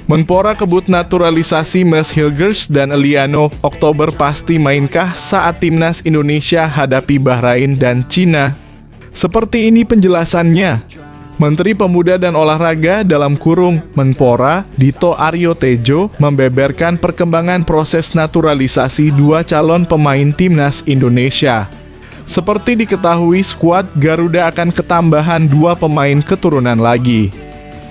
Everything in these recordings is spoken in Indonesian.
Menpora kebut naturalisasi Mes Hilgers dan Eliano Oktober pasti mainkah saat timnas Indonesia hadapi Bahrain dan Cina? Seperti ini penjelasannya. Menteri Pemuda dan Olahraga dalam kurung Menpora Dito Aryo Tejo membeberkan perkembangan proses naturalisasi dua calon pemain timnas Indonesia. Seperti diketahui, skuad Garuda akan ketambahan dua pemain keturunan lagi.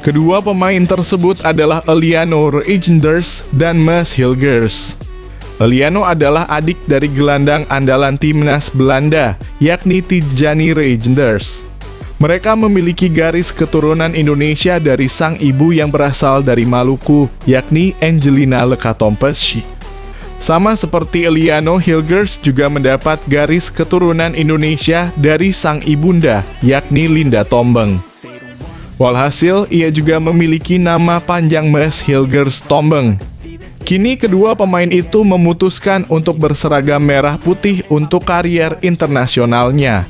Kedua pemain tersebut adalah Eliano Reijnders dan Mes Hilgers. Eliano adalah adik dari gelandang andalan timnas Belanda, yakni Tijani Reijnders. Mereka memiliki garis keturunan Indonesia dari sang ibu yang berasal dari Maluku, yakni Angelina Lekatompes. Sama seperti Eliano, Hilgers juga mendapat garis keturunan Indonesia dari sang ibunda, yakni Linda Tombeng. Walhasil, ia juga memiliki nama panjang Mes Hilgers Tombeng. Kini kedua pemain itu memutuskan untuk berseragam merah putih untuk karier internasionalnya.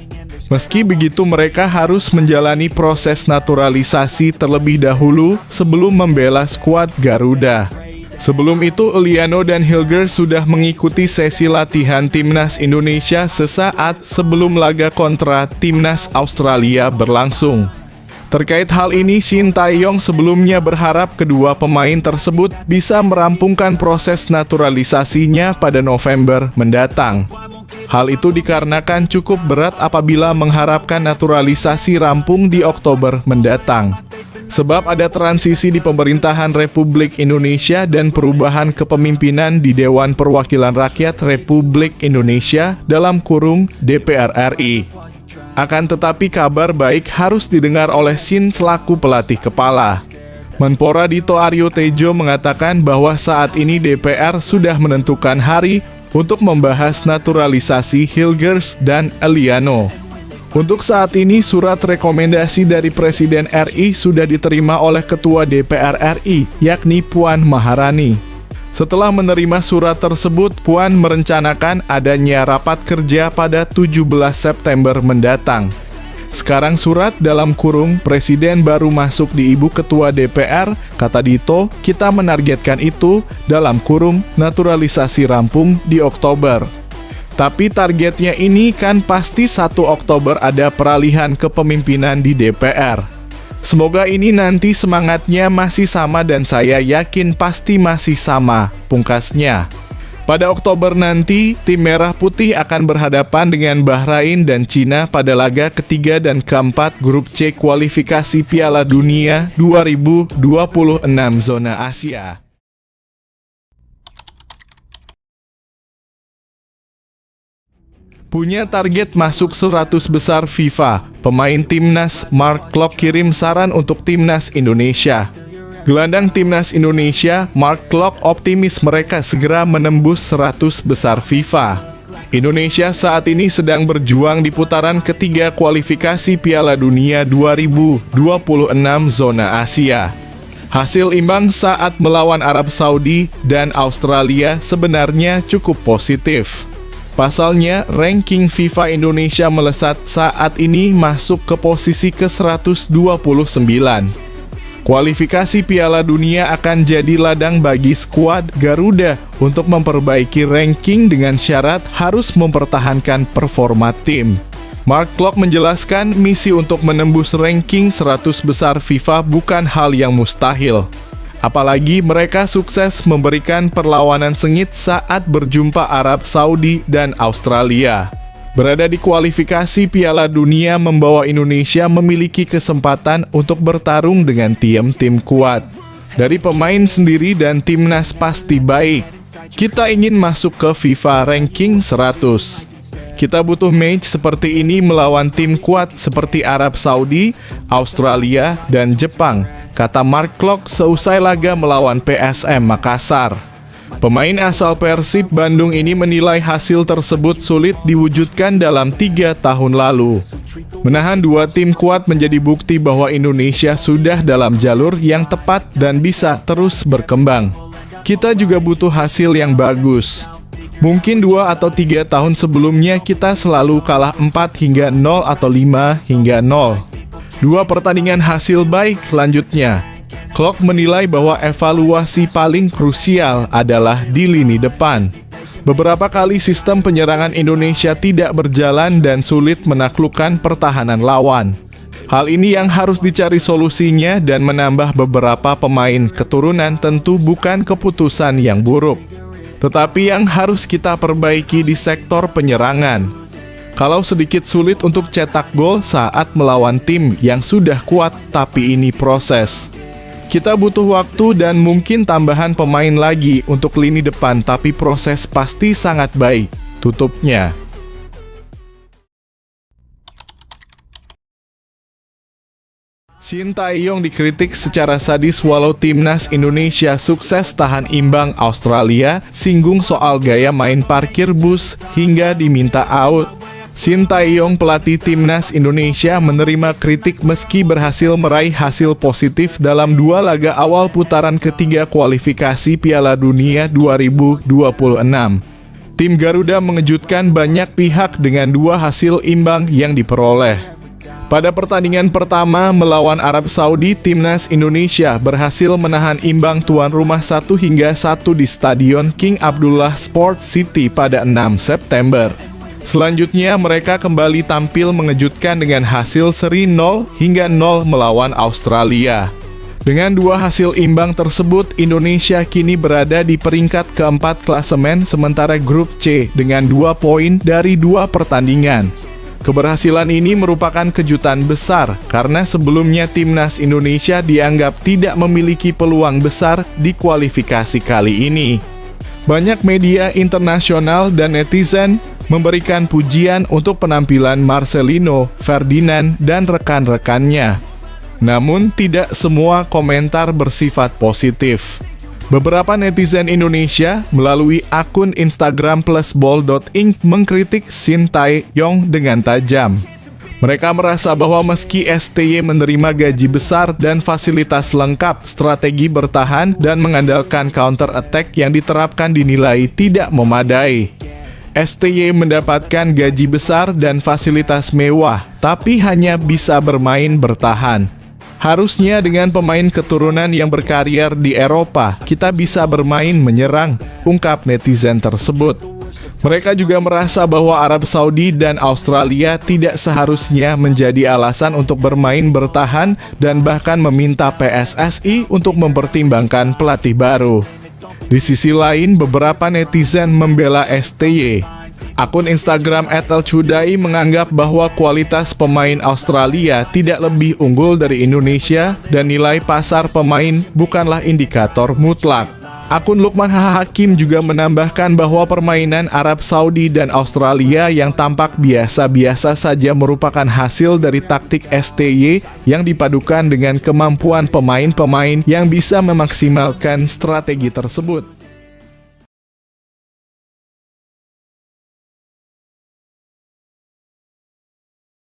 Meski begitu, mereka harus menjalani proses naturalisasi terlebih dahulu sebelum membela skuad Garuda. Sebelum itu, Eliano dan Hilgers sudah mengikuti sesi latihan timnas Indonesia sesaat sebelum laga kontra timnas Australia berlangsung. Terkait hal ini, Shin Tae-yong sebelumnya berharap kedua pemain tersebut bisa merampungkan proses naturalisasinya pada November mendatang. Hal itu dikarenakan cukup berat apabila mengharapkan naturalisasi rampung di Oktober mendatang. Sebab ada transisi di pemerintahan Republik Indonesia dan perubahan kepemimpinan di Dewan Perwakilan Rakyat Republik Indonesia dalam kurung DPR RI. Akan tetapi kabar baik harus didengar oleh Shin selaku pelatih kepala. Menpora Dito Aryo Tejo mengatakan bahwa saat ini DPR sudah menentukan hari untuk membahas naturalisasi Hilgers dan Eliano. Untuk saat ini, surat rekomendasi dari Presiden RI sudah diterima oleh Ketua DPR RI, yakni Puan Maharani. Setelah menerima surat tersebut, Puan merencanakan adanya rapat kerja pada 17 September mendatang. Sekarang surat dalam kurung Presiden baru masuk di Ibu Ketua DPR, kata Dito, kita menargetkan itu dalam kurung naturalisasi rampung di Oktober. Tapi targetnya ini kan pasti 1 Oktober ada peralihan kepemimpinan di DPR. Semoga ini nanti semangatnya masih sama dan saya yakin pasti masih sama, pungkasnya. Pada Oktober nanti, tim Merah Putih akan berhadapan dengan Bahrain dan Cina pada laga ketiga dan keempat Grup C kualifikasi Piala Dunia 2026 zona Asia. Punya target masuk 100 besar FIFA, pemain timnas Mark Klok kirim saran untuk timnas Indonesia. Gelandang timnas Indonesia, Mark Klok optimis mereka segera menembus 100 besar FIFA. Indonesia saat ini sedang berjuang di putaran ketiga kualifikasi Piala Dunia 2026 zona Asia. Hasil imbang saat melawan Arab Saudi dan Australia sebenarnya cukup positif. Pasalnya, ranking FIFA Indonesia melesat saat ini masuk ke posisi ke-129. Kualifikasi Piala Dunia akan jadi ladang bagi skuad Garuda untuk memperbaiki ranking dengan syarat harus mempertahankan performa tim. Mark Klok menjelaskan misi untuk menembus ranking 100 besar FIFA bukan hal yang mustahil. Apalagi mereka sukses memberikan perlawanan sengit saat berjumpa Arab Saudi dan Australia. Berada di kualifikasi Piala Dunia membawa Indonesia memiliki kesempatan untuk bertarung dengan tim-tim kuat. Dari pemain sendiri dan timnas pasti baik. Kita ingin masuk ke FIFA ranking 100. Kita butuh match seperti ini melawan tim kuat seperti Arab Saudi, Australia, dan Jepang, kata Mark Klok seusai laga melawan PSM Makassar. Pemain asal Persib Bandung ini menilai hasil tersebut sulit diwujudkan dalam 3 tahun lalu. Menahan 2 tim kuat menjadi bukti bahwa Indonesia sudah dalam jalur yang tepat dan bisa terus berkembang. Kita juga butuh hasil yang bagus. Mungkin 2 atau 3 tahun sebelumnya kita selalu kalah 4-0 atau 5-0. 2 pertandingan hasil baik lanjutnya. Klopp menilai bahwa evaluasi paling krusial adalah di lini depan. Beberapa kali sistem penyerangan Indonesia tidak berjalan dan sulit menaklukkan pertahanan lawan. Hal ini yang harus dicari solusinya, dan menambah beberapa pemain keturunan tentu bukan keputusan yang buruk. Tetapi yang harus kita perbaiki di sektor penyerangan. Kalau sedikit sulit untuk cetak gol saat melawan tim yang sudah kuat, tapi ini proses. Kita butuh waktu dan mungkin tambahan pemain lagi untuk lini depan, tapi proses pasti sangat baik. Tutupnya. Shin Tae-yong dikritik secara sadis walau timnas Indonesia sukses tahan imbang Australia, singgung soal gaya main parkir bus hingga diminta out. Shin Tae-yong, pelatih timnas Indonesia, menerima kritik meski berhasil meraih hasil positif dalam 2 laga awal putaran ketiga kualifikasi Piala Dunia 2026. Tim Garuda mengejutkan banyak pihak dengan 2 hasil imbang yang diperoleh. Pada pertandingan pertama melawan Arab Saudi, timnas Indonesia berhasil menahan imbang tuan rumah 1-1 di Stadion King Abdullah Sports City pada 6 September. Selanjutnya mereka kembali tampil mengejutkan dengan hasil seri 0-0 melawan Australia. Dengan 2 hasil imbang tersebut, Indonesia kini berada di peringkat keempat klasemen sementara grup C dengan 2 poin dari 2 pertandingan. Keberhasilan ini merupakan kejutan besar karena sebelumnya timnas Indonesia dianggap tidak memiliki peluang besar di kualifikasi kali ini. Banyak media internasional dan netizen memberikan pujian untuk penampilan Marcelino, Ferdinand, dan rekan-rekannya. Namun, tidak semua komentar bersifat positif. Beberapa netizen Indonesia melalui akun Instagram +ball.ink mengkritik Shin Tae-yong dengan tajam. Mereka merasa bahwa meski STY menerima gaji besar dan fasilitas lengkap, strategi bertahan dan mengandalkan counter attack yang diterapkan dinilai tidak memadai. STY mendapatkan gaji besar dan fasilitas mewah, tapi hanya bisa bermain bertahan. Harusnya dengan pemain keturunan yang berkarier di Eropa, kita bisa bermain menyerang, ungkap netizen tersebut. Mereka juga merasa bahwa Arab Saudi dan Australia tidak seharusnya menjadi alasan untuk bermain bertahan dan bahkan meminta PSSI untuk mempertimbangkan pelatih baru. Di sisi lain, beberapa netizen membela STY. Akun Instagram @elchudai menganggap bahwa kualitas pemain Australia tidak lebih unggul dari Indonesia dan nilai pasar pemain bukanlah indikator mutlak. Akun Lukman Hakim juga menambahkan bahwa permainan Arab Saudi dan Australia yang tampak biasa-biasa saja merupakan hasil dari taktik STY yang dipadukan dengan kemampuan pemain-pemain yang bisa memaksimalkan strategi tersebut.